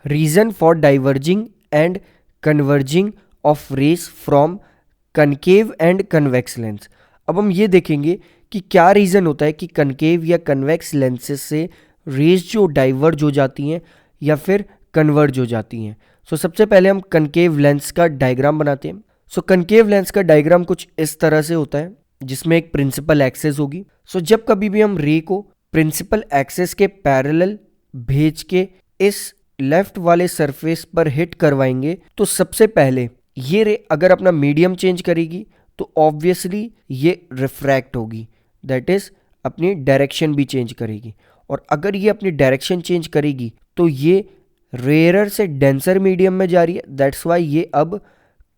Reason for diverging and converging of rays from concave and convex lens. अब हम ये देखेंगे कि क्या रीज़न होता है कि कनकेव या कन्वेक्स लेंसेज से रेस जो डाइवर्ज हो जाती हैं या फिर कन्वर्ज हो जाती हैं। सबसे पहले हम कनकेव लेंस का डायग्राम बनाते हैं। कनकेव लेंस का डायग्राम कुछ इस तरह से होता है जिसमें एक प्रिंसिपल एक्सिस होगी। जब कभी भी हम रे को प्रिंसिपल एक्सिस के पैरेलल भेज के इस लेफ्ट वाले सरफेस पर हिट करवाएंगे तो सबसे पहले ये रे अगर अपना मीडियम चेंज करेगी तो ऑब्वियसली ये रिफ्रैक्ट होगी, दैट इज अपनी डायरेक्शन भी चेंज करेगी। और अगर ये अपनी डायरेक्शन चेंज करेगी तो ये रेयरर से डेंसर मीडियम में जा रही है, दैट्स वाई ये अब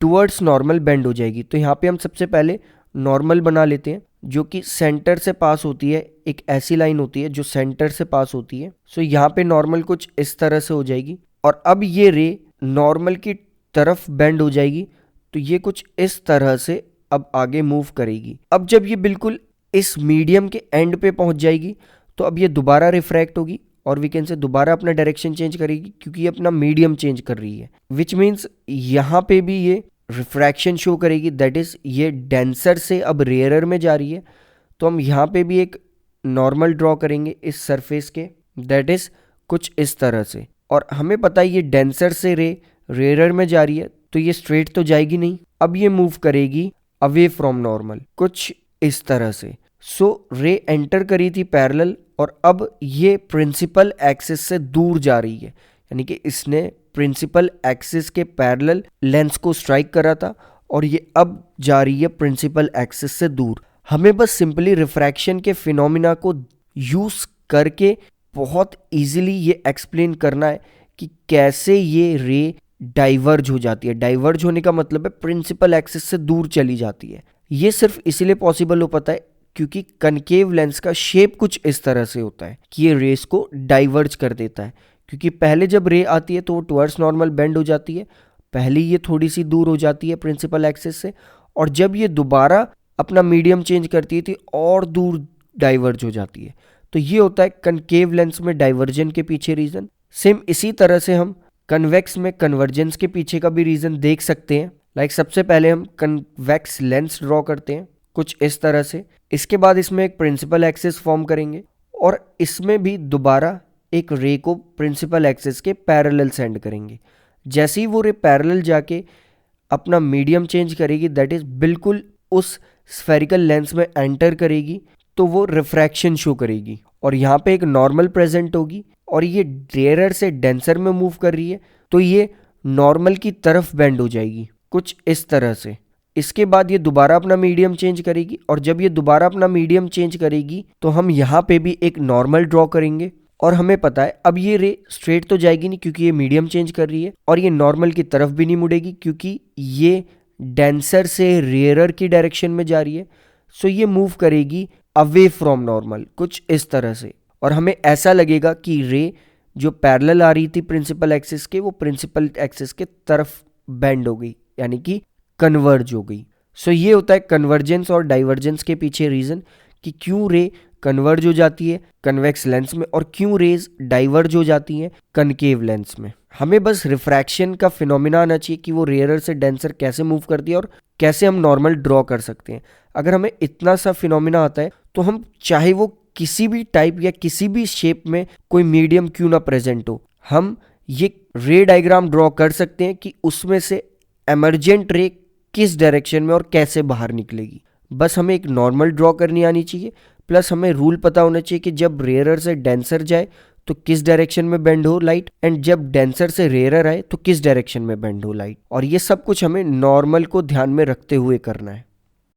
टुवर्ड्स नॉर्मल बेंड हो जाएगी। तो यहाँ पे हम सबसे पहले नॉर्मल बना लेते हैं जो कि सेंटर से पास होती है, एक ऐसी लाइन होती है जो सेंटर से पास होती है। यहाँ पे नॉर्मल कुछ इस तरह से हो जाएगी और अब ये रे नॉर्मल की तरफ बेंड हो जाएगी तो ये कुछ इस तरह से अब आगे मूव करेगी। अब जब ये बिल्कुल इस मीडियम के एंड पे पहुंच जाएगी तो अब ये दोबारा रिफ्रैक्ट होगी और वी कैन से दोबारा अपना डायरेक्शन चेंज करेगी क्योंकि ये अपना मीडियम चेंज कर रही है, विच मीन्स यहाँ पे भी ये रिफ्रैक्शन शो करेगी, दैट इज ये डेंसर से अब रेयरर में जा रही है। तो हम यहाँ पे भी एक नॉर्मल ड्रॉ करेंगे इस सरफेस के, दैट इज कुछ इस तरह से। और हमें पता है ये डेंसर से रेयरर में जा रही है तो ये स्ट्रेट तो जाएगी नहीं, अब ये मूव करेगी अवे फ्रॉम नॉर्मल कुछ इस तरह से। रे एंटर करी थी पैरेलल और अब ये प्रिंसिपल एक्सिस से दूर जा रही है, यानी कि इसने प्रिंसिपल एक्सिस के पैरेलल लेंस को स्ट्राइक करा था और ये अब जा रही है प्रिंसिपल एक्सिस से दूर। हमें बस सिंपली रिफ्रैक्शन के फिनोमिना को यूज करके बहुत इजीली ये एक्सप्लेन करना है कि कैसे ये रे डाइवर्ज हो जाती है। डाइवर्ज होने का मतलब है प्रिंसिपल एक्सिस से दूर चली जाती है। ये सिर्फ इसलिए पॉसिबल हो पाता है क्योंकि कनकेव लेंस का शेप कुछ इस तरह से होता है कि ये रेस को डाइवर्ज कर देता है, क्योंकि पहले जब रे आती है तो वो टुवर्ड्स नॉर्मल बेंड हो जाती है, पहले ये थोड़ी सी दूर हो जाती है प्रिंसिपल एक्सिस से, और जब ये दोबारा अपना मीडियम चेंज करती है तो और दूर डाइवर्ज हो जाती है। तो ये होता है कनकेव लेंस में डाइवर्जन के पीछे रीजन। सेम इसी तरह से हम कन्वेक्स में कन्वर्जेंस के पीछे का भी रीजन देख सकते हैं। लाइक सबसे पहले हम कन्वेक्स लेंस ड्रॉ करते हैं कुछ इस तरह से, इसके बाद इसमें एक प्रिंसिपल एक्सिस फॉर्म करेंगे और इसमें भी दोबारा एक रे को प्रिंसिपल एक्सिस के पैरेलल सेंड करेंगे। जैसे ही वो रे पैरेलल जाके अपना मीडियम चेंज करेगी, दैट इज बिल्कुल उस स्फेरिकल लेंस में एंटर करेगी तो वो रिफ्रैक्शन शो करेगी और यहाँ पे एक नॉर्मल प्रेजेंट होगी और ये रेयरर से डेंसर में मूव कर रही है तो ये नॉर्मल की तरफ बेंड हो जाएगी कुछ इस तरह से। इसके बाद ये दोबारा अपना मीडियम चेंज करेगी और जब ये दोबारा अपना मीडियम चेंज करेगी तो हम यहाँ पे भी एक नॉर्मल ड्रॉ करेंगे और हमें पता है अब ये रे स्ट्रेट तो जाएगी नहीं क्योंकि ये मीडियम चेंज कर रही है और ये नॉर्मल की तरफ भी नहीं मुड़ेगी क्योंकि ये डेंसर से रेयरर की डायरेक्शन में जा रही है। ये मूव करेगी अवे फ्रॉम नॉर्मल कुछ इस तरह से और हमें ऐसा लगेगा कि रे जो पैरेलल आ रही थी प्रिंसिपल एक्सिस के वो प्रिंसिपल एक्सिस के तरफ बेंड हो गई, यानी कि कन्वर्ज हो गई। ये होता है कन्वर्जेंस और डाइवर्जेंस के पीछे रीजन कि क्यों रे कन्वर्ज हो जाती है कन्वेक्स लेंस में और क्यों रेज डाइवर्ज हो जाती हैं कनकेव लेंस में। हमें बस रिफ्रैक्शन का फिनोमिना आना चाहिए कि वो रेयरर से डेंसर कैसे मूव करती है और कैसे हम नॉर्मल ड्रॉ कर सकते हैं। अगर हमें इतना सा फिनोमिना आता है तो हम चाहे वो किसी भी टाइप या किसी भी शेप में कोई मीडियम क्यों ना प्रेजेंट हो, हम ये रे डायग्राम ड्रॉ कर सकते हैं कि उसमें से एमर्जेंट रे किस डायरेक्शन में और कैसे बाहर निकलेगी। बस हमें एक नॉर्मल ड्रॉ करनी आनी चाहिए, प्लस हमें रूल पता होना चाहिए कि जब रेयरर से डेंसर जाए तो किस डायरेक्शन में बेंड हो लाइट, एंड जब डेंसर से रेयरर आए तो किस डायरेक्शन में बेंड हो लाइट। और ये सब कुछ हमें नॉर्मल को ध्यान में रखते हुए करना है।